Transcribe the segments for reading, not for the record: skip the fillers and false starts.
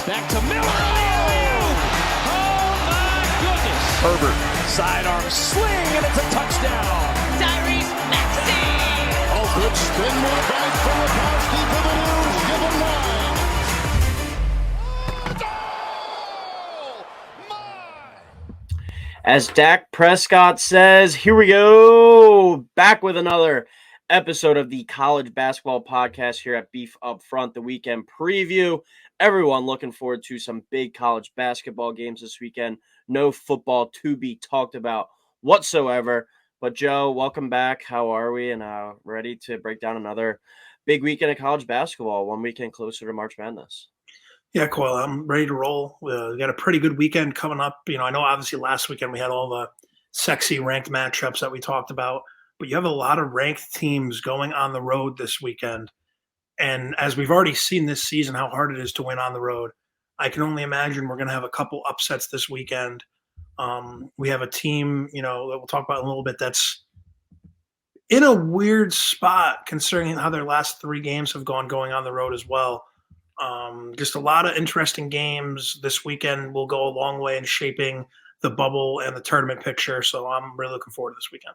Back to Miller. Oh my goodness. Herbert. Sidearm sling, and it's a touchdown. Tyrese Maxey. Oh, good spin move by Filipowski for the news. Give him 9. As Dak Prescott says, here we go, back with another episode of the college basketball podcast here at Beef Up Front, the weekend preview. Everyone looking forward to some big college basketball games this weekend. No football to be talked about whatsoever. But Joe, welcome back. How are we? And ready to break down another big weekend of college basketball, one weekend closer to March Madness. Yeah, Coyle, I'm ready to roll. We got a pretty good weekend coming up. You know, I know obviously last weekend we had all the sexy ranked matchups that we talked about, but you have a lot of ranked teams going on the road this weekend. And as we've already seen this season, how hard it is to win on the road, I can only imagine we're going to have a couple upsets this weekend. We have a team, you know, that we'll talk about in a little bit that's in a weird spot considering how their last three games have gone going on the road as well. Just a lot of interesting games this weekend will go a long way in shaping the bubble and the tournament picture. So I'm really looking forward to this weekend.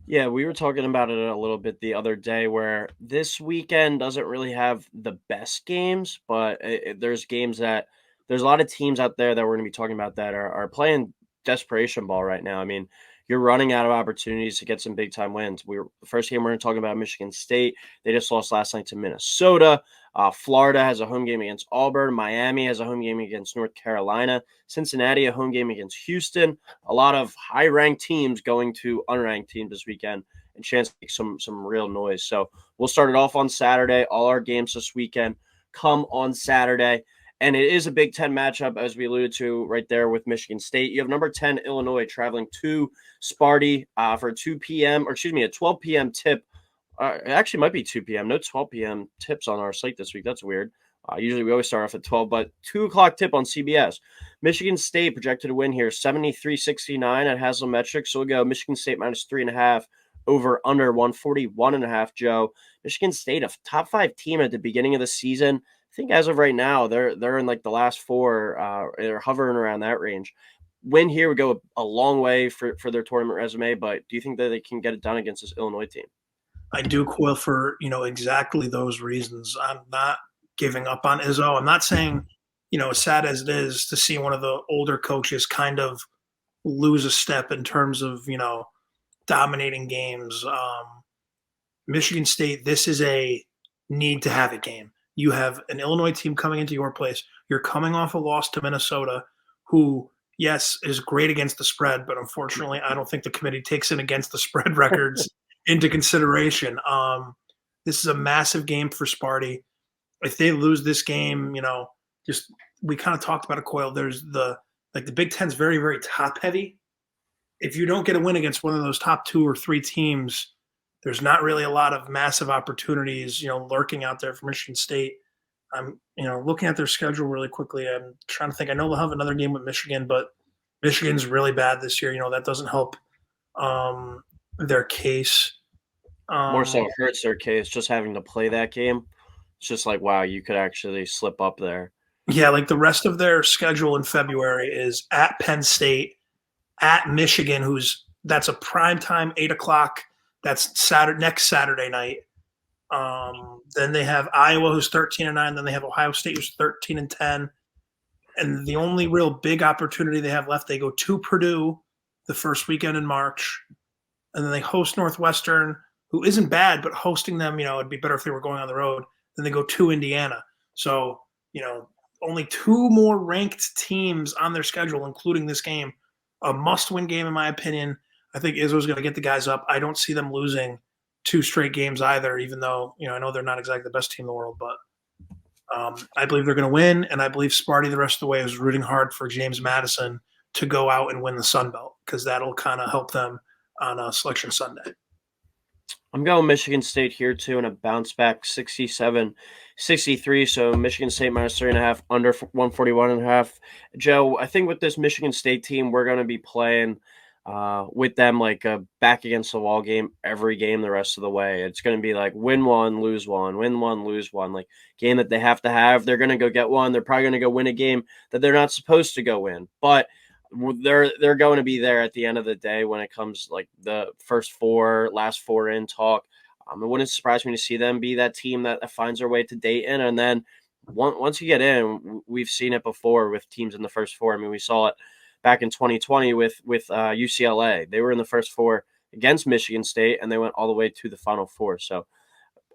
Yeah, we were talking about it a little bit the other day where this weekend doesn't really have the best games, but there's games that there's a lot of teams out there that we're going to be talking about that are playing desperation ball right now. I mean, you're running out of opportunities to get some big time wins. The first game we're going to talk about Michigan State. They just lost last night to Minnesota. Florida has a home game against Auburn. Miami has a home game against North Carolina. Cincinnati, a home game against Houston. A lot of high-ranked teams going to unranked teams this weekend and chance to make some real noise. So we'll start it off on Saturday. All our games this weekend come on Saturday. And it is a Big Ten matchup, as we alluded to right there with Michigan State. You have number 10 Illinois traveling to Sparty for a 12 p.m. tip. It actually might be 2 p.m. No 12 p.m. tips on our slate this week. That's weird. Usually we always start off at 12, but 2 o'clock tip on CBS. Michigan State projected to win here 73-69 at Haslametrics. So we'll go Michigan State minus 3.5 over under 141.5. Joe, Michigan State, a top 5 team at the beginning of the season. I think as of right now, they're in like the last 4. They're hovering around that range. Win here would go a long way for their tournament resume, but do you think that they can get it done against this Illinois team? I do, Coyle, for, you know, exactly those reasons. I'm not giving up on Izzo. I'm not saying, you know, as sad as it is to see one of the older coaches kind of lose a step in terms of, you know, dominating games. Michigan State, this is a need to have it game. You have an Illinois team coming into your place. You're coming off a loss to Minnesota, who, yes, is great against the spread, but unfortunately, I don't think the committee takes in against the spread records into consideration. This is a massive game for Sparty. If they lose this game, you know, just we kind of talked about it, Coyle. There's the Big Ten's very, very top heavy. If you don't get a win against one of those top 2 or 3 teams, there's not really a lot of massive opportunities, you know, lurking out there for Michigan State. I'm, you know, looking at their schedule really quickly. I'm trying to think. I know they'll have another game with Michigan, but Michigan's really bad this year. You know, that doesn't help their case. More so it hurts their case just having to play that game. It's just like, wow, you could actually slip up there. Yeah, like the rest of their schedule in February is at Penn State, at Michigan, that's a primetime 8 o'clock. That's next Saturday night. Then they have Iowa, who's 13-9. Then they have Ohio State, who's 13-10. And the only real big opportunity they have left, they go to Purdue the first weekend in March. And then they host Northwestern, who isn't bad, but hosting them, you know, it'd be better if they were going on the road. Then they go to Indiana. So, you know, only 2 more ranked teams on their schedule, including this game. A must-win game, in my opinion. I think Izzo's going to get the guys up. I don't see them losing 2 straight games either, even though, you know, I know they're not exactly the best team in the world, but I believe they're going to win, and I believe Sparty the rest of the way is rooting hard for James Madison to go out and win the Sun Belt because that'll kind of help them on Selection Sunday. I'm going Michigan State here too in a bounce back 67-63. So Michigan State minus 3.5 under 141.5. Joe, I think with this Michigan State team, we're going to be playing with them like a back against the wall game every game the rest of the way. It's going to be like win one, lose one, win one, lose one. Like game that they have to have. They're going to go get one. They're probably going to go win a game that they're not supposed to go win, but they're going to be there at the end of the day when it comes like the first four, last four in talk. It wouldn't surprise me to see them be that team that finds their way to Dayton, and then once you get in, we've seen it before with teams in the first four. I mean, we saw it back in 2020 with UCLA. They were in the first four against Michigan State, and they went all the way to the Final Four. So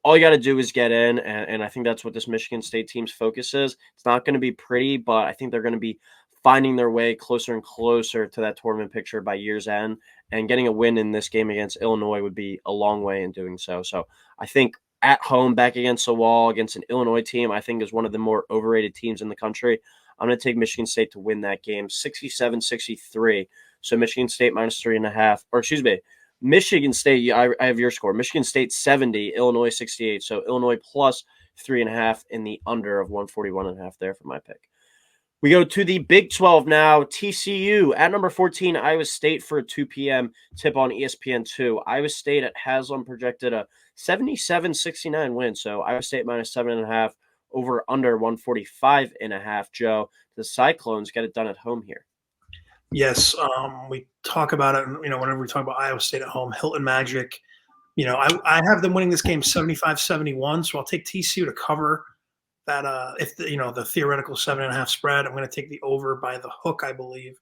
all you got to do is get in, and I think that's what this Michigan State team's focus is. It's not going to be pretty, but I think they're going to be finding their way closer and closer to that tournament picture by year's end, and getting a win in this game against Illinois would be a long way in doing so. So I think at home, back against the wall, against an Illinois team, I think is one of the more overrated teams in the country. I'm going to take Michigan State to win that game, 67-63. So Michigan State minus 3.5, or excuse me, Michigan State, I have your score. Michigan State 70, Illinois 68. So Illinois plus 3.5 in the under of 141.5 there for my pick. We go to the Big 12 now. TCU at number 14, Iowa State for a 2 p.m. tip on ESPN2. Iowa State at Haslam projected a 77-69 win. So Iowa State minus 7.5 over under 145.5. Joe, the Cyclones get it done at home here. Yes, we talk about it, whenever we talk about Iowa State at home, Hilton Magic. I have them winning this game 75-71, so I'll take TCU to cover that. If the theoretical 7.5 spread, I'm going to take the over by the hook, I believe.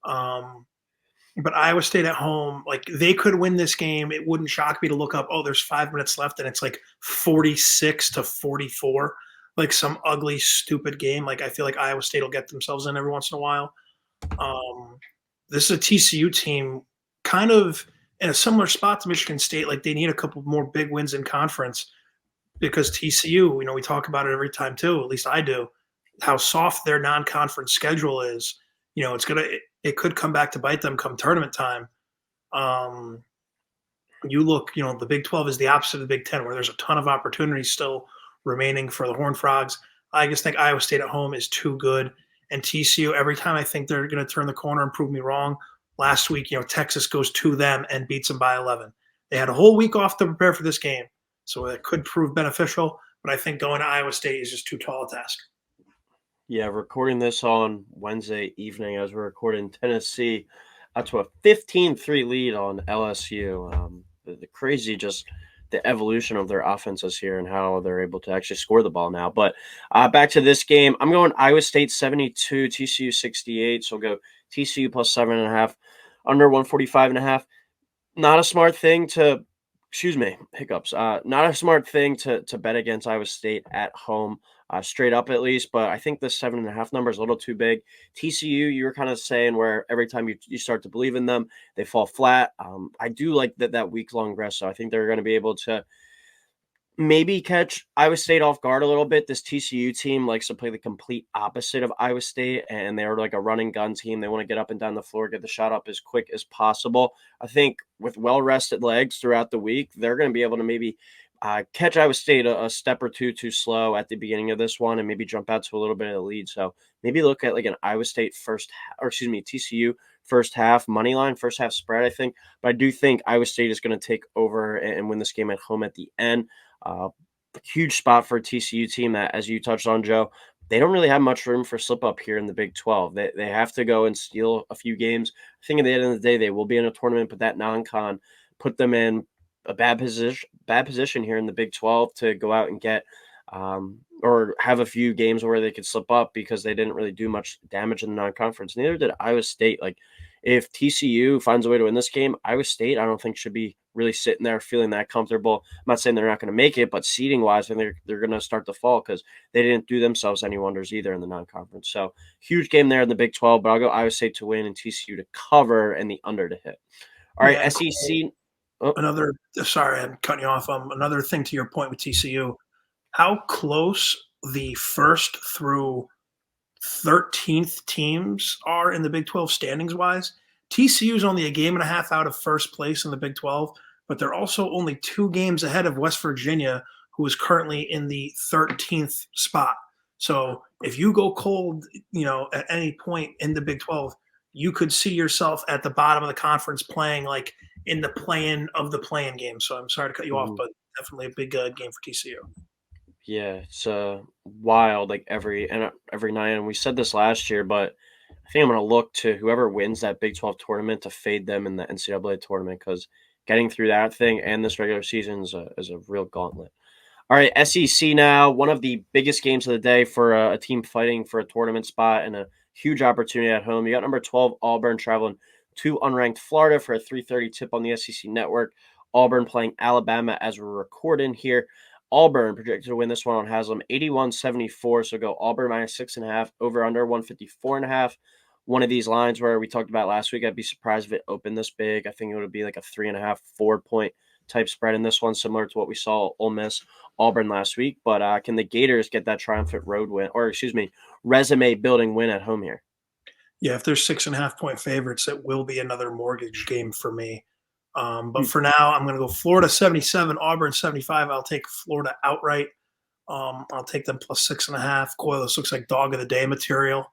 But Iowa State at home, like they could win this game. It wouldn't shock me to look up, there's 5 minutes left, and it's like 46-44, like some ugly, stupid game. Like I feel like Iowa State will get themselves in every once in a while. This is a TCU team kind of in a similar spot to Michigan State. Like they need a couple more big wins in conference because TCU, we talk about it every time too, at least I do, how soft their non-conference schedule is. It could come back to bite them come tournament time. You look, the Big 12 is the opposite of the Big 10, where there's a ton of opportunities still remaining for the Horned Frogs. I just think Iowa State at home is too good. And TCU, every time I think they're going to turn the corner and prove me wrong, last week, Texas goes to them and beats them by 11. They had a whole week off to prepare for this game, so it could prove beneficial. But I think going to Iowa State is just too tall a task. Yeah, recording this on Wednesday evening as we're recording Tennessee out to a 15-3 lead on LSU. The crazy just the evolution of their offenses here and how they're able to actually score the ball now. But back to this game, I'm going Iowa State 72, TCU 68. So I'll go TCU plus 7.5, under 145.5. Not a smart thing to, not a smart thing to bet against Iowa State at home, straight up at least. But I think the 7.5 number is a little too big. TCU, you were kind of saying where every time you start to believe in them, they fall flat. I do like that week-long rest, so I think they're going to be able to maybe catch Iowa State off guard a little bit. This TCU team likes to play the complete opposite of Iowa State, and they're like a running gun team. They want to get up and down the floor, get the shot up as quick as possible. I think with well-rested legs throughout the week, they're going to be able to maybe catch Iowa State a step or two too slow at the beginning of this one and maybe jump out to a little bit of the lead. So maybe look at like an Iowa State TCU first half money line, first half spread, I think. But I do think Iowa State is going to take over and win this game at home at the end. Huge spot for a TCU team that, as you touched on, Joe, they don't really have much room for slip up here in the Big 12. They have to go and steal a few games. I think at the end of the day, they will be in a tournament, but that non-con put them in a bad position here in the Big 12 to go out and get or have a few games where they could slip up because they didn't really do much damage in the non-conference. Neither did Iowa State. Like if TCU finds a way to win this game, Iowa State I don't think should be really sitting there feeling that comfortable. I'm not saying they're not going to make it, but seeding wise, and they're going to start to fall because they didn't do themselves any wonders either in the non-conference. So huge game there in the Big 12, but I'll go Iowa State to win and TCU to cover and the under to hit. All right, yeah, SEC. Sorry, I'm cutting you off. Another thing to your point with TCU, how close the first through 13th teams are in the Big 12 standings wise. TCU is only a game and a half out of first place in the Big 12, but they're also only 2 games ahead of West Virginia, who is currently in the 13th spot. So if you go cold, at any point in the Big 12, you could see yourself at the bottom of the conference playing like in the play-in of the play-in game. So I'm sorry to cut you off, Mhm. but definitely a big game for TCU. Yeah, it's wild like every night, and we said this last year, but I think I'm gonna look to whoever wins that Big 12 tournament to fade them in the NCAA tournament because getting through that thing and this regular season is a real gauntlet. All right, SEC now, one of the biggest games of the day for a team fighting for a tournament spot and a huge opportunity at home. You got number 12 Auburn traveling to unranked Florida for a 3:30 tip on the SEC network. Auburn playing Alabama as we're recording here. Auburn projected to win this one on Haslam 81-74. So go Auburn minus 6.5, over under 154.5. One of these lines where we talked about last week, I'd be surprised if it opened this big. I think it would be like a 3.5, 4 point type spread in this one, similar to what we saw Ole Miss Auburn last week. But can the Gators get that triumphant road win, or excuse me, resume building win at home here? Yeah, if there's 6.5 point favorites, it will be another mortgage game for me. But Hmm. for now, I'm going to go Florida 77, Auburn 75. I'll take Florida outright. I'll take them plus 6.5. Coyle, this looks like dog of the day material.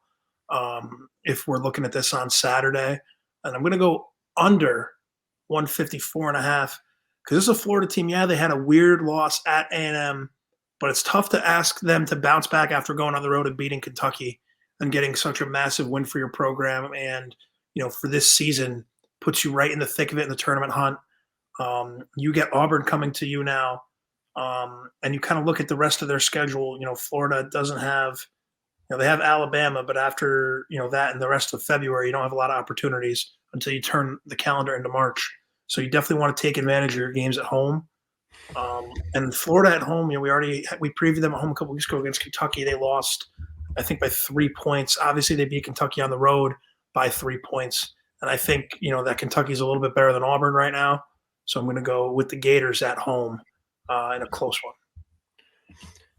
If we're looking at this on Saturday, and I'm going to go under 154.5 because this is a Florida team. Yeah, they had a weird loss at A&M, but it's tough to ask them to bounce back after going on the road and beating Kentucky and getting such a massive win for your program. And for this season, puts you right in the thick of it in the tournament hunt. You get Auburn coming to you now, and you kind of look at the rest of their schedule. Florida doesn't have, they have Alabama, but after that and the rest of February, you don't have a lot of opportunities until you turn the calendar into March. So you definitely want to take advantage of your games at home. And Florida at home, we previewed them at home a couple weeks ago against Kentucky. They lost, I think, by 3 points. Obviously, they beat Kentucky on the road by 3 points. And I think, that Kentucky's a little bit better than Auburn right now. So I'm going to go with the Gators at home in a close one.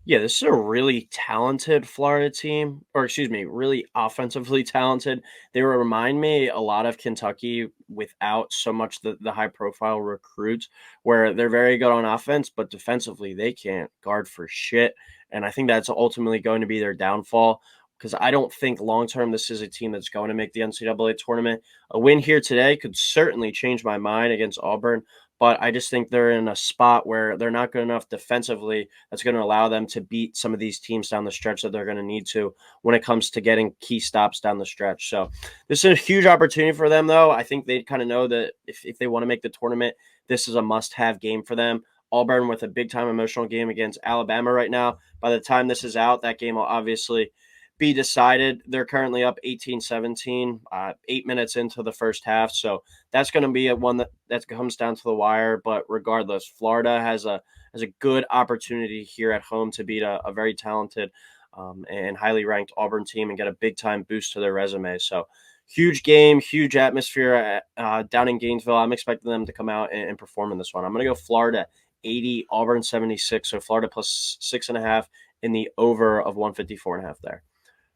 Yeah, this is a really talented Florida team, or excuse me, really offensively talented. They remind me a lot of Kentucky without so much the high profile recruits, where they're very good on offense, but defensively they can't guard for shit. And I think that's ultimately going to be their downfall because I don't think long term this is a team that's going to make the NCAA tournament. A win here today could certainly change my mind against Auburn, but I just think they're in a spot where they're not good enough defensively that's going to allow them to beat some of these teams down the stretch that they're going to need to when it comes to getting key stops down the stretch. So this is a huge opportunity for them, though. I think they kind of know that if they want to make the tournament, this is a must-have game for them. Auburn with a big-time emotional game against Alabama right now. By the time this is out, that game will obviously be decided. They're currently up 18-17, 8 minutes into the first half. So that's going to be a one that comes down to the wire. But regardless, Florida has a good opportunity here at home to beat a very talented and highly ranked Auburn team and get a big time boost to their resume. So huge game, huge atmosphere down in Gainesville. I'm expecting them to come out and perform in this one. I'm going to go Florida 80, Auburn 76. So Florida plus 6.5 in the over of 154.5 there.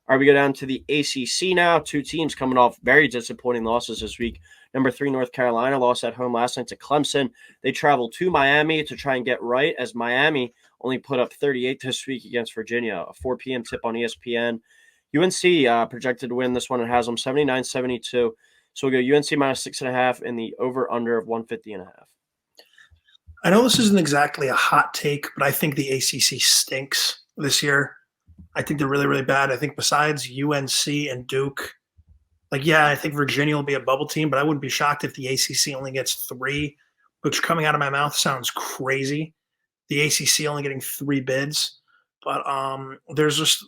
All right, we go down to the ACC now. Two teams coming off very disappointing losses this week. Number 3, North Carolina lost at home last night to Clemson. They traveled to Miami to try and get right as Miami only put up 38 this week against Virginia. A 4 p.m. tip on ESPN. UNC projected to win this one and has them 79-72. So we'll go UNC minus 6.5 in the over-under of 150.5. I know this isn't exactly a hot take, but I think the ACC stinks this year. I think they're really, really bad. I think besides UNC and Duke, I think Virginia will be a bubble team, but I wouldn't be shocked if the ACC only gets 3, which coming out of my mouth sounds crazy. The ACC only getting 3 bids. But there's just,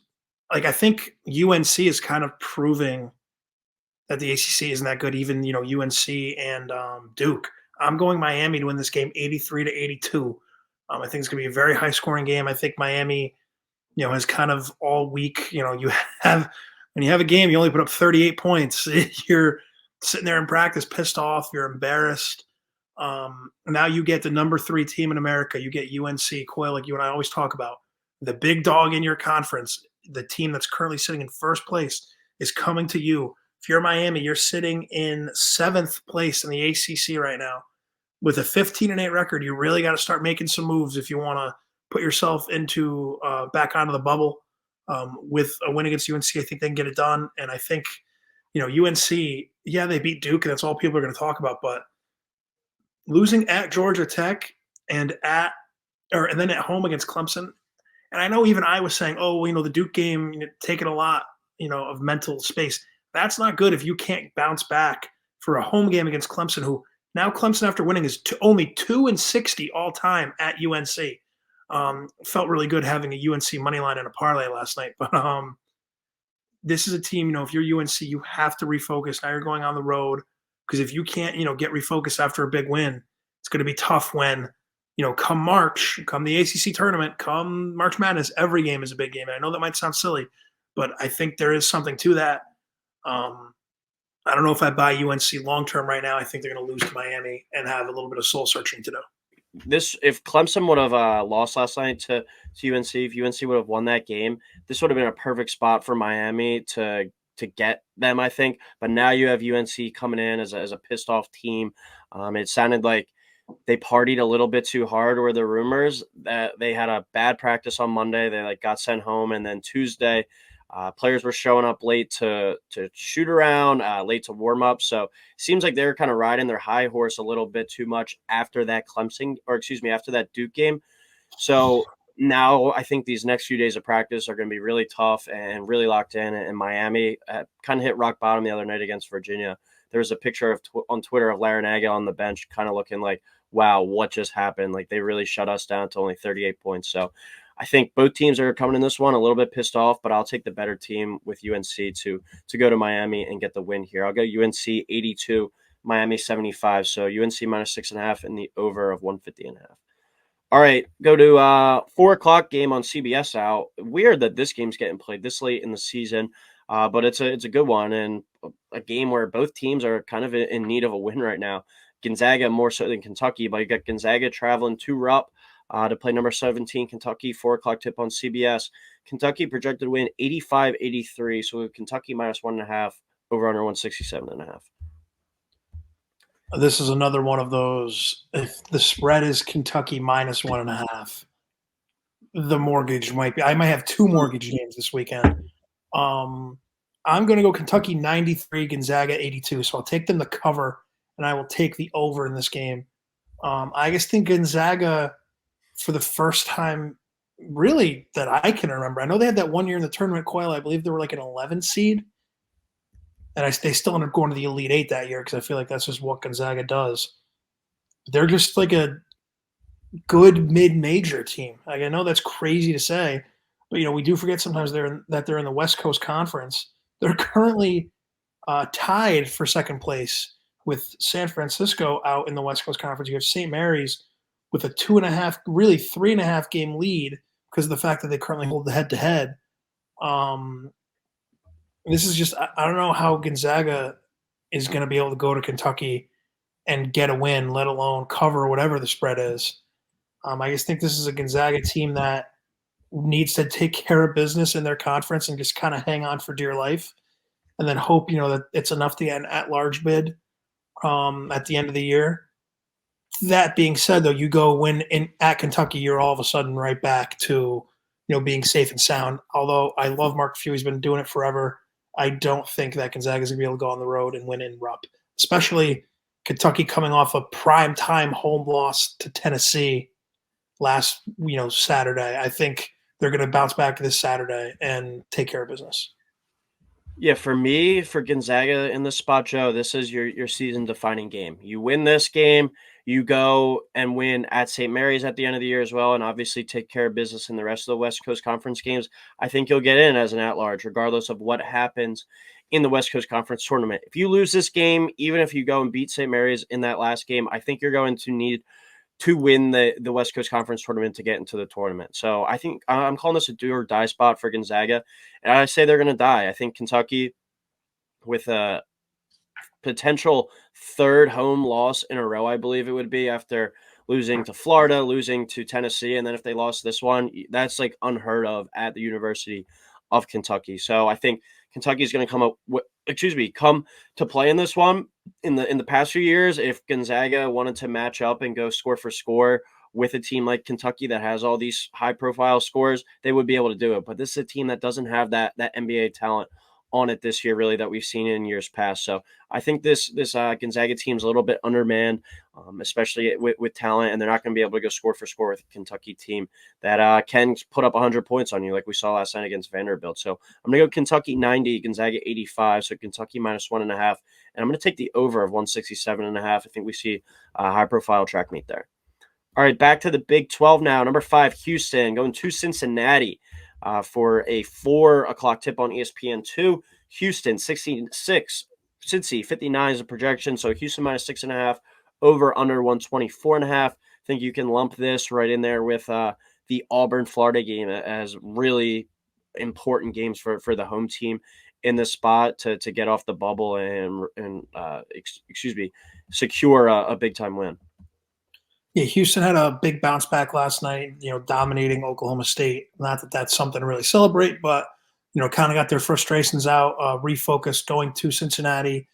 I think UNC is kind of proving that the ACC isn't that good, even, UNC and Duke. I'm going Miami to win this game 83-82. I think it's going to be a very high-scoring game. I think Miami has kind of all week, you have when you have a game, you only put up 38 points. You're sitting there in practice, pissed off. You're embarrassed. Now you get the number 3 team in America. You get UNC, Coyle, like you and I always talk about. The big dog in your conference, the team that's currently sitting in first place, is coming to you. If you're Miami, you're sitting in 7th place in the ACC right now. With a 15-8 record, you really got to start making some moves if you want to put yourself into back onto the bubble. With a win against UNC, I think they can get it done. And I think, UNC Yeah, they beat Duke, and that's all people are going to talk about. But losing at Georgia Tech and and then at home against Clemson, and I know even I was saying, oh, the Duke game taking a lot, of mental space. That's not good if you can't bounce back for a home game against Clemson, who now Clemson after winning is only 2-60 all time at UNC. Felt really good having a UNC money line and a parlay last night, but this is a team. If you're UNC, you have to refocus. Now you're going on the road because if you can't, get refocused after a big win, it's going to be tough when come March, come the ACC tournament, come March Madness, every game is a big game. And I know that might sound silly, but I think there is something to that. I don't know if I buy UNC long term right now. I think they're going to lose to Miami and have a little bit of soul searching to do. If Clemson would have lost last night to UNC, if UNC would have won that game, this would have been a perfect spot for Miami to get them, I think. But now you have UNC coming in as a pissed off team. It sounded like they partied a little bit too hard, were the rumors that they had a bad practice on Monday. They got sent home, and then Tuesday, players were showing up late to shoot around, late to warm up. So it seems like they're kind of riding their high horse a little bit too much after that after that Duke game. So now I think these next few days of practice are going to be really tough and really locked in. And Miami kind of hit rock bottom the other night against Virginia. There was a picture on Twitter of Larinaga on the bench kind of looking like, wow, what just happened? Like they really shut us down to only 38 points. So I think both teams are coming in this one a little bit pissed off, but I'll take the better team with UNC to go to Miami and get the win here. I'll go UNC 82, Miami 75. So UNC minus 6.5 and the over of 150.5. All right, go to 4:00 game on CBS out. Weird that this game's getting played this late in the season, but it's a good one and a game where both teams are kind of in need of a win right now. Gonzaga more so than Kentucky, but you got Gonzaga traveling to Rupp to play number 17 Kentucky, 4:00 tip on CBS. Kentucky projected win 85-83, so Kentucky minus 1.5, over under 167.5. This is another one of those. If the spread is Kentucky minus 1.5, the mortgage might be. I might have two mortgage games this weekend. I'm going to go Kentucky 93, Gonzaga 82. So I'll take them to cover, and I will take the over in this game. I just think Gonzaga, for the first time really that I can remember. I know they had that one year in the tournament, Coyle. I believe they were like an 11 seed. And they still ended up going to the Elite Eight that year because I feel like that's just what Gonzaga does. They're just like a good mid-major team. Like I know that's crazy to say, but we do forget sometimes they're in the West Coast Conference. They're currently tied for second place with San Francisco out in the West Coast Conference. You have St. Mary's with a 2.5, really 3.5 game lead because of the fact that they currently hold the head-to-head. This is just, I don't know how Gonzaga is going to be able to go to Kentucky and get a win, let alone cover whatever the spread is. I just think this is a Gonzaga team that needs to take care of business in their conference and just kind of hang on for dear life and then hope, that it's enough to get an at-large bid at the end of the year. That being said, though, you go win at Kentucky, you're all of a sudden right back to, being safe and sound. Although I love Mark Few, he's been doing it forever. I don't think that Gonzaga is going to be able to go on the road and win in Rupp, especially Kentucky coming off a prime time home loss to Tennessee last, Saturday. I think they're going to bounce back this Saturday and take care of business. Yeah, for me, for Gonzaga in this spot, Joe, this is your season-defining game. You win this game, you go and win at St. Mary's at the end of the year as well, and obviously take care of business in the rest of the West Coast Conference games. I think you'll get in as an at-large, regardless of what happens in the West Coast Conference tournament. If you lose this game, even if you go and beat St. Mary's in that last game, I think you're going to need to win the West Coast Conference tournament to get into the tournament. So I think I'm calling this a do or die spot for Gonzaga. And I say they're going to die. I think Kentucky, with a potential third home loss in a row, I believe it would be, after losing to Florida, losing to Tennessee, and then if they lost this one, that's like unheard of at the University of Kentucky. So I think Kentucky is going to come to play in this one. In the past few years, if Gonzaga wanted to match up and go score for score with a team like Kentucky that has all these high profile scores, they would be able to do it. But this is a team that doesn't have that NBA talent on it this year, really, that we've seen in years past. So I think this Gonzaga team's a little bit undermanned, especially with talent, and they're not going to be able to go score for score with a Kentucky team that can put up 100 points on you, like we saw last night against Vanderbilt. So I'm going to go Kentucky 90, Gonzaga 85. So Kentucky minus 1.5, and I'm going to take the over of 167.5. I think we see a high-profile track meet there. All right, back to the Big 12 now. Number 5, Houston, going to Cincinnati for a 4 o'clock tip on ESPN2. Houston, 66. Cincy, 59 is a projection. So Houston minus 6.5, over under 124.5. I think you can lump this right in there with the Auburn, Florida game as really important games for the home team in the spot to get off the bubble and secure a big-time win. Yeah, Houston had a big bounce back last night, dominating Oklahoma State. Not that that's something to really celebrate, but, kind of got their frustrations out, refocused, going to Cincinnati,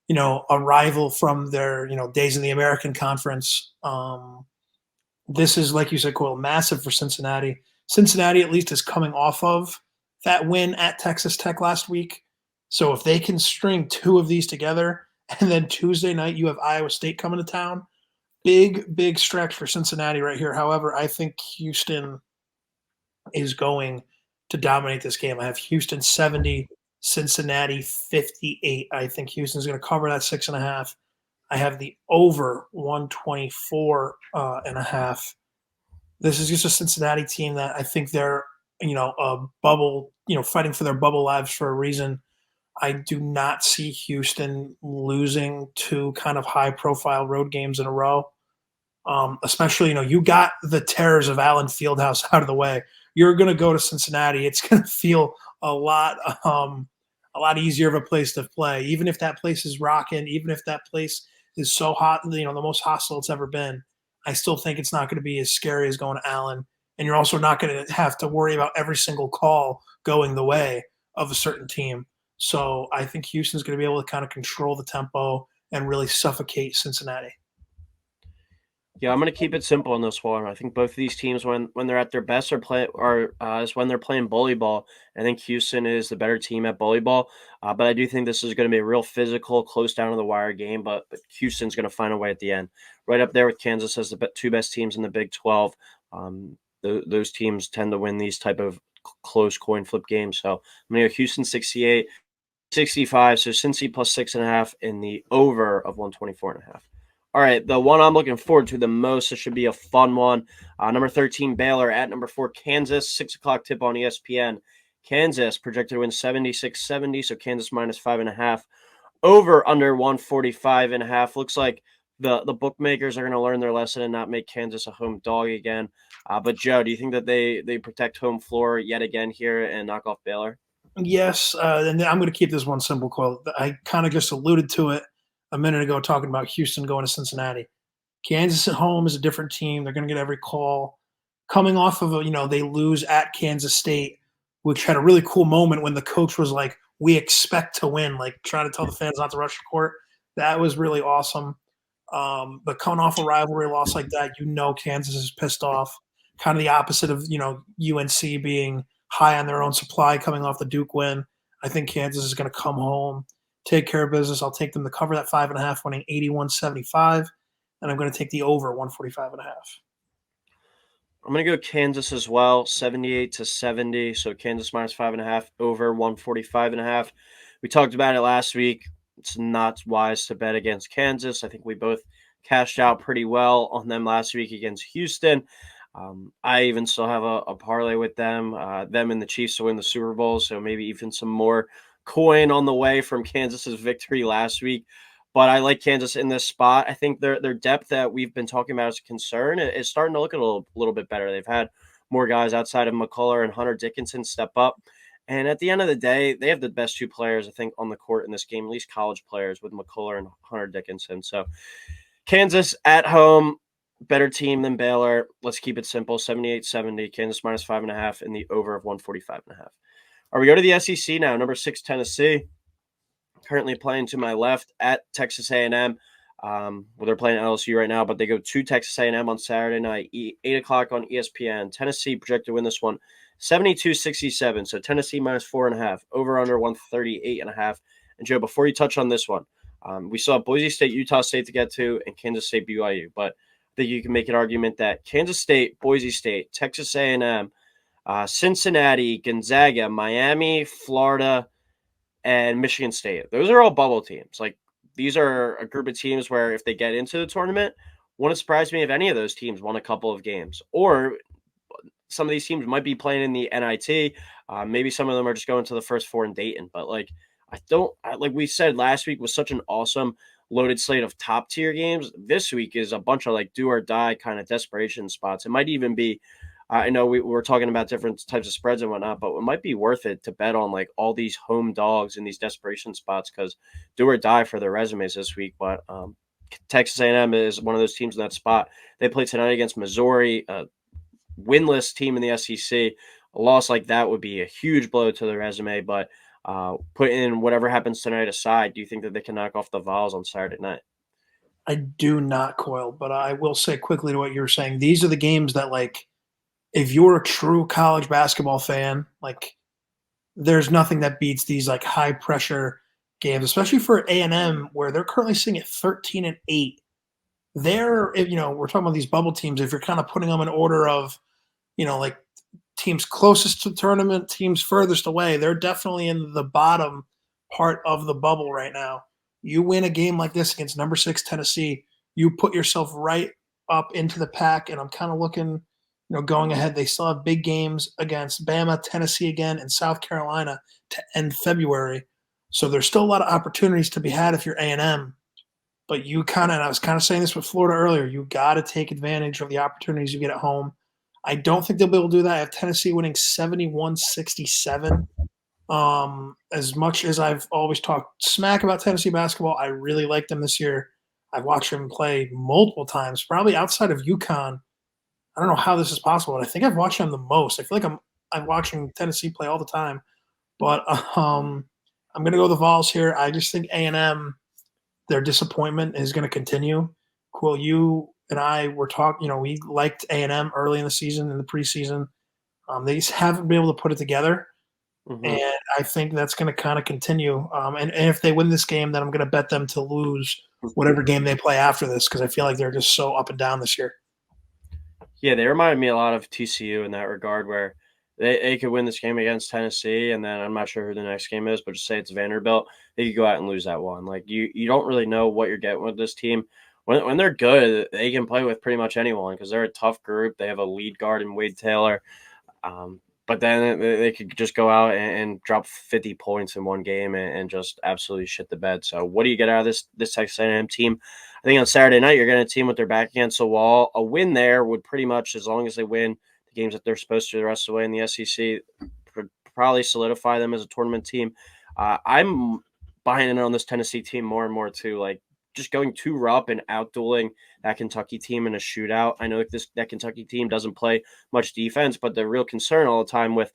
a rival from their, days in the American Conference. This is, like you said, Coyle, massive for Cincinnati. Cincinnati at least is coming off of that win at Texas Tech last week. So if they can string 2 of these together, and then Tuesday night you have Iowa State coming to town, big stretch for Cincinnati right here. However, I think Houston is going to dominate this game. I have Houston 70, Cincinnati 58. I think Houston's going to cover that 6.5. I have the over 124.5. This is just a Cincinnati team that I think they're, a bubble, fighting for their bubble lives for a reason. I do not see Houston losing 2 kind of high-profile road games in a row. Especially, you got the terrors of Allen Fieldhouse out of the way. You're going to go to Cincinnati. It's going to feel a lot easier of a place to play. Even if that place is rocking, even if that place is so hot, the most hostile it's ever been, I still think it's not going to be as scary as going to Allen. And you're also not going to have to worry about every single call going the way of a certain team. So I think Houston's going to be able to kind of control the tempo and really suffocate Cincinnati. Yeah, I'm going to keep it simple in this one. I think both of these teams, when they're at their best, is when they're playing bully ball. I think Houston is the better team at bully ball, but I do think this is going to be a real physical, close down to the wire game. But Houston's going to find a way at the end, right up there with Kansas as the 2 best teams in the Big 12. Those teams tend to win these type of close coin flip games. So I'm going to go Houston 68, 65. So Cincy plus 6.5 in the over of 124.5. All right, the one I'm looking forward to the most, this should be a fun one. Number 13, Baylor at number 4, Kansas, 6 o'clock tip on ESPN. Kansas projected to win 76-70, so Kansas minus 5.5. Over under 145.5. Looks like the bookmakers are going to learn their lesson and not make Kansas a home dog again. But Joe, do you think that they protect home floor yet again here and knock off Baylor? Yes, and I'm going to keep this one simple, Cole. I kind of just alluded to it a minute ago talking about Houston going to Cincinnati. Kansas at home is a different team. They're going to get every call. Coming off of they lose at Kansas State, which had a really cool moment when the coach was like, "We expect to win," like trying to tell the fans not to rush the court. That was really awesome. But coming off a rivalry loss like that, Kansas is pissed off. Kind of the opposite of UNC being high on their own supply coming off the Duke win. I think Kansas is going to come home, take care of business. I'll take them to cover that 5.5, winning 81-75, and I'm going to take the over 145.5. I'm going to go Kansas as well, 78-70. So Kansas minus 5.5, over 145.5. We talked about it last week. It's not wise to bet against Kansas. I think we both cashed out pretty well on them last week against Houston. I even still have a parlay with them and the Chiefs to win the Super Bowl. So maybe even some more coin on the way from Kansas's victory last week. But I like Kansas in this spot. I think their depth that we've been talking about as a concern is starting to look a little bit better. They've had more guys outside of McCullough and Hunter Dickinson step up. And at the end of the day, they have the best 2 players, I think, on the court in this game, at least college players, with McCullough and Hunter Dickinson. So Kansas at home, better team than Baylor. Let's keep it simple, 78-70, Kansas minus 5.5 in the over of 145.5. All right, we go to the SEC now, number 6, Tennessee. Currently playing to my left at Texas A&M. Well, they're playing LSU right now, but they go to Texas A&M on Saturday night, 8 o'clock on ESPN. Tennessee projected to win this one 72-67. So Tennessee minus 4.5, over under 138.5. And Joe, before you touch on this one, we saw Boise State, Utah State to get to, and Kansas State, BYU. But I think you can make an argument that Kansas State, Boise State, Texas A&M, Cincinnati, Gonzaga, Miami, Florida, and Michigan State. Those are all bubble teams. Like, these are a group of teams where if they get into the tournament, wouldn't surprise me if any of those teams won a couple of games. Or some of these teams might be playing in the NIT. Maybe some of them are just going to the first four in Dayton. But like we said last week was such an awesome loaded slate of top tier games. This week is a bunch of like do or die kind of desperation spots. It might even be, I know we're talking about different types of spreads and whatnot, but it might be worth it to bet on like all these home dogs in these desperation spots because do or die for their resumes this week. But Texas A&M is one of those teams in that spot. They play tonight against Missouri, a winless team in the SEC. A loss like that would be a huge blow to their resume. But put in whatever happens tonight aside, do you think that they can knock off the Vols on Saturday night? I do not, Coyle, but I will say quickly to what you were saying. These are the games that, like, if you're a true college basketball fan, like, there's nothing that beats these like high pressure games, especially for A&M, where they're currently sitting at 13-8. They're, we're talking about these bubble teams. If you're kind of putting them in order of, like teams closest to the tournament, teams furthest away, they're definitely in the bottom part of the bubble right now. You win a game like this against number 6 Tennessee, you put yourself right up into the pack. And I'm kind of looking, going ahead, they still have big games against Bama, Tennessee again, and South Carolina to end February. So there's still a lot of opportunities to be had if you're A&M. But and I was kind of saying this with Florida earlier, you got to take advantage of the opportunities you get at home. I don't think they'll be able to do that. I have Tennessee winning 71-67. As much as I've always talked smack about Tennessee basketball, I really like them this year. I've watched them play multiple times, probably outside of UConn. I don't know how this is possible, but I think I've watched them the most. I feel like I'm watching Tennessee play all the time. But I'm going to go the Vols here. I just think A&M, their disappointment is going to continue. Quill, you and I were talking, we liked A&M early in the season, in the preseason. They just haven't been able to put it together. Mm-hmm. And I think that's going to kind of continue. And if they win this game, then I'm going to bet them to lose whatever game they play after this because I feel like they're just so up and down this year. Yeah, they reminded me a lot of TCU in that regard where they could win this game against Tennessee, and then I'm not sure who the next game is, but just say it's Vanderbilt, they could go out and lose that one. Like, you don't really know what you're getting with this team. When they're good, they can play with pretty much anyone because they're a tough group. They have a lead guard in Wade Taylor. But then they could just go out and drop 50 points in one game and just absolutely shit the bed. So what do you get out of this Texas A&M team? I think on Saturday night, you're getting a team with their back against the wall. A win there would pretty much, as long as they win the games that they're supposed to the rest of the way in the SEC, probably solidify them as a tournament team. I'm buying in on this Tennessee team more and more too. Like, just going too rough and out-dueling that Kentucky team in a shootout. I know that Kentucky team doesn't play much defense, but the real concern all the time with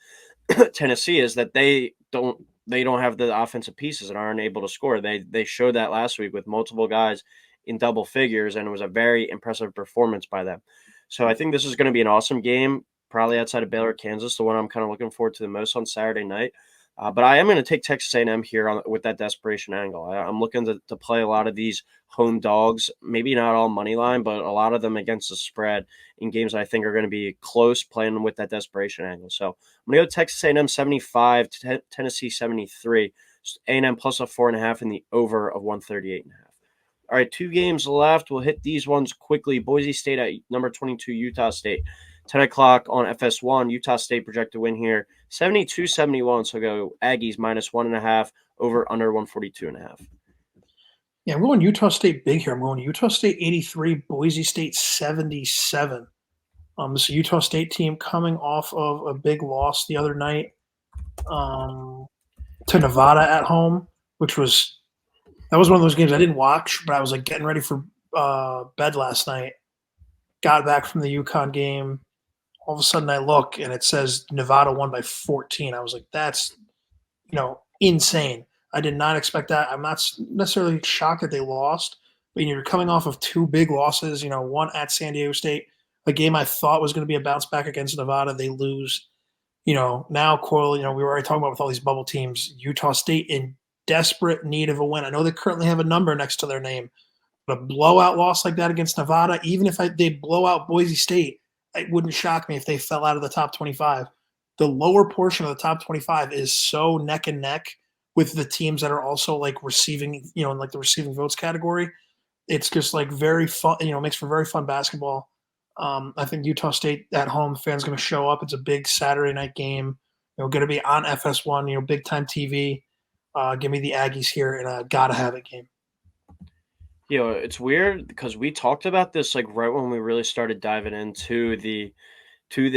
Tennessee is that they don't have the offensive pieces and aren't able to score. They showed that last week with multiple guys in double figures, and it was a very impressive performance by them. So I think this is going to be an awesome game, probably outside of Baylor, Kansas, the one I'm kind of looking forward to the most on Saturday night. But I am going to take Texas A&M here with that desperation angle. I'm looking to play a lot of these home dogs, maybe not all money line, but a lot of them against the spread in games I think are going to be close, playing with that desperation angle. So I'm going to go Texas A&M 75 to Tennessee 73. A&M plus a 4.5 in the over of 138.5. All right, 2 games left. We'll hit these ones quickly. Boise State at number 22, Utah State. 10 o'clock on FS1. Utah State projected win here, 72-71. So go Aggies minus 1.5, over under 142.5. Yeah, I'm going Utah State big here. I'm going Utah State 83, Boise State 77. This Utah State team coming off of a big loss the other night to Nevada at home, that was one of those games I didn't watch, but I was like getting ready for bed last night. Got back from the UConn game. All of a sudden I look and it says Nevada won by 14. I was like, that's, insane. I did not expect that. I'm not necessarily shocked that they lost, you're coming off of 2 big losses, one at San Diego State, a game I thought was going to be a bounce back against Nevada. They lose. Now Coyle, we were already talking about with all these bubble teams, Utah State in desperate need of a win. I know they currently have a number next to their name, but a blowout loss like that against Nevada, even if they blow out Boise State, it wouldn't shock me if they fell out of the top 25. The lower portion of the top 25 is so neck and neck with the teams that are also like receiving, in like the receiving votes category. It's just like very fun, makes for very fun basketball. I think Utah State at home fans going to show up. It's a big Saturday night game. Going to be on FS1, big time TV. Give me the Aggies here in a gotta have it game. It's weird because we talked about this like right when we really started diving into the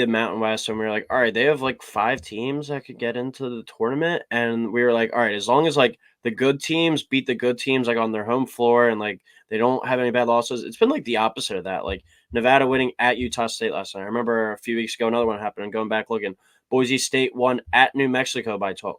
Mountain West, and we were like, all right, they have like 5 teams that could get into the tournament, and we were like, all right, as long as like the good teams beat the good teams like on their home floor and like they don't have any bad losses. It's been like the opposite of that. Like Nevada winning at Utah State last night. I remember a few weeks ago another one happened, and going back looking, Boise State won at New Mexico by 12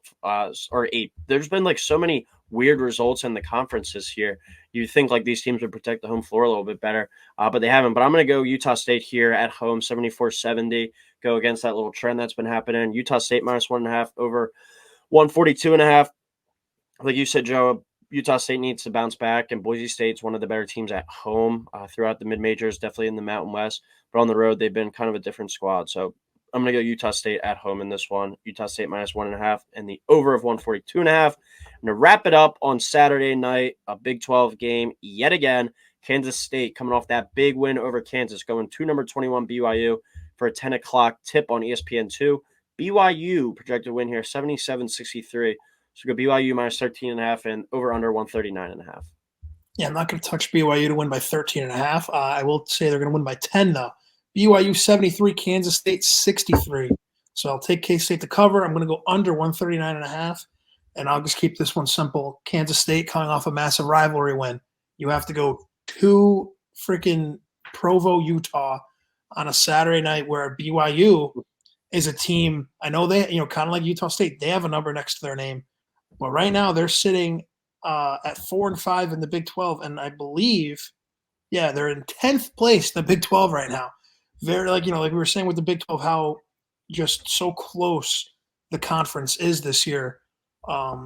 or 8. There's been like so many weird results in the conference this year. You think like these teams would protect the home floor a little bit better, but they haven't. But I'm going to go Utah State here at home, 74-70. Go against that little trend that's been happening. Utah State minus 1.5 over 142.5. Like you said, Joe, Utah State needs to bounce back, and Boise State's one of the better teams at home throughout the mid-majors, definitely in the Mountain West. But on the road, they've been kind of a different squad. So I'm going to go Utah State at home in this one. Utah State minus 1.5 and the over of 142.5. And to wrap it up on Saturday night, a Big 12 game yet again. Kansas State coming off that big win over Kansas, going to number 21 BYU for a 10 o'clock tip on ESPN2. BYU projected win here, 77-63. So go BYU minus 13.5 and over under 139.5. Yeah, I'm not going to touch BYU to win by 13.5. I will say they're going to win by 10 though. BYU 73, Kansas State 63. So I'll take K-State to cover. I'm going to go under 139.5, and I'll just keep this one simple. Kansas State coming off a massive rivalry win. You have to go to freaking Provo, Utah on a Saturday night where BYU is a team. I know they, kind of like Utah State, they have a number next to their name. But right now they're sitting at 4-5 in the Big 12, and I believe, they're in 10th place in the Big 12 right now. Very like we were saying with the Big 12, how just so close the conference is this year.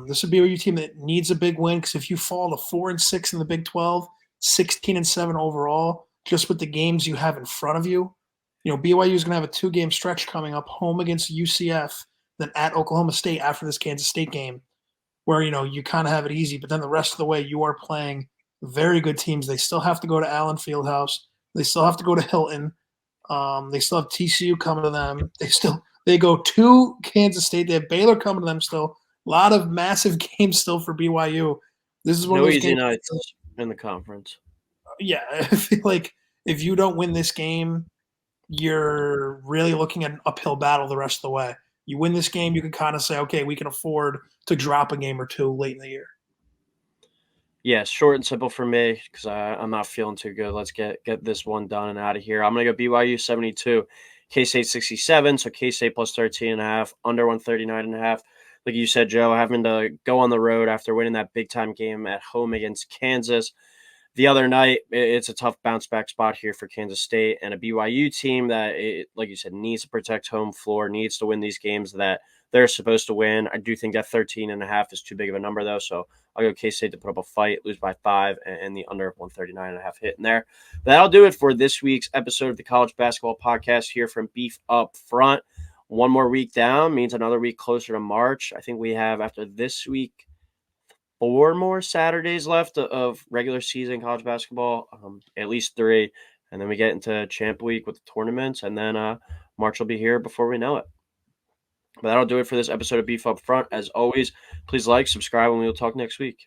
This would be a team that needs a big win, because if you fall to 4-6 in the Big 12, 16-7 overall, just with the games you have in front of you, BYU is going to have a 2-game stretch coming up, home against UCF, then at Oklahoma State after this Kansas State game, where you kind of have it easy. But then the rest of the way, you are playing very good teams. They still have to go to Allen Fieldhouse. They still have to go to Hilton. They still have TCU coming to them. They go to Kansas State. They have Baylor coming to them still. A lot of massive games still for BYU. This is one of those easy games nights in the conference. Yeah, I feel like if you don't win this game, you're really looking at an uphill battle the rest of the way. You win this game, you can kind of say, okay, we can afford to drop a game or two late in the year. Yeah, short and simple for me because I'm not feeling too good. Let's get this one done and out of here. I'm going to go BYU 72, K-State 67, so K-State plus 13.5, under 139.5. Like you said, Joe, having to go on the road after winning that big-time game at home against Kansas the other night, it's a tough bounce-back spot here for Kansas State and a BYU team that, like you said, needs to protect home floor, needs to win these games that they're supposed to win. I do think that 13.5 is too big of a number, though, so I'll go K-State to put up a fight, lose by 5, and the under 139.5 hit in there. But that'll do it for this week's episode of the College Basketball Podcast here from Beef Up Front. One more week down means another week closer to March. I think we have, after this week, 4 more Saturdays left of regular season college basketball, at least 3. And then we get into Champ Week with the tournaments, and then March will be here before we know it. But that'll do it for this episode of Beef Up Front. As always, please like, subscribe, and we'll talk next week.